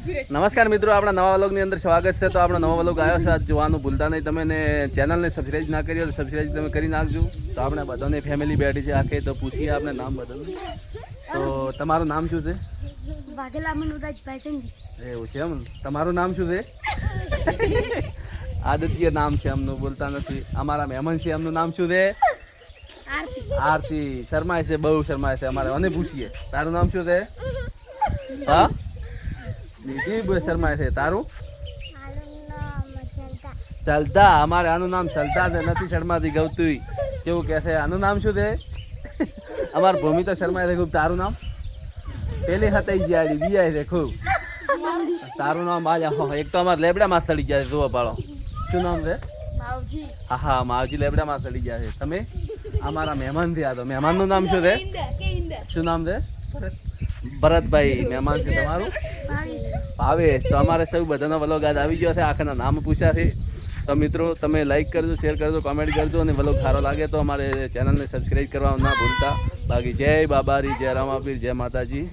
નમસ્કાર મિત્રો, આપણા નવા વ્લોગની અંદર સ્વાગત છે. તો આપણો નવો વ્લોગ આવ્યો છે, આજ જોવાનું ભૂલતા નહીં તમે. ને ચેનલને સબસ્ક્રાઈબ ના કરી હોય તો સબસ્ક્રાઈબ તમે કરી નાખજો. તો આપણે બધાને ફેમિલી બેઠી છે આખે, તો પૂછીએ આપણે નામ બધાને. તો તમારું નામ શું છે? વાઘેલા મનુરાજભાઈ ચંજી. એવું છે એમ. તમારું નામ શું છે? આદિત્ય નામ છે એમનું, બોલતા નથી. અમારા મહેમાન છે, એમનું નામ શું છે? આરતી. શર્માય છે, બહુ શર્માય છે. અમારે અને પૂછીએ તારું નામ શું છે? હા, બીજી શર્માય છે. તારું? ચલતા. અમારે આનું નામ ચલતા છે, નથી શર્માતી. ગૌતું કેવું કે છે? આનું નામ શું છે? અમાર ભૂમિ તો શર્માય છે ખૂબ. તારું નામ? પેલી હતાઈ ગયા બીજા છે ખૂબ. તારું નામ બાજા. એક તો અમારે લેબડામાં સડી ગયા છે. જોવા પાડો, શું નામ છે? હા હા, માવજી લેબડામાં સડી ગયા છે. તમે અમારા મહેમાન થયા. તો મહેમાનનું નામ શું છે? શું નામ છે? ભરતભાઈ. મહેમાન છે તમારું? ભાવેશ. તો અમારે સૌ બધાનો વ્લોગ આજ આવી ગયો છે. આખાના નામ પૂછ્યા છે. તો મિત્રો, તમે લાઈક કરજો, શેર કરજો, કોમેન્ટ કરજો. અને વ્લોગ સારો લાગે તો અમારે ચેનલને સબસ્ક્રાઈબ કરવા ના ભૂલતા. બાકી જય બાબારી, જય રામાપીર, જય માતાજી.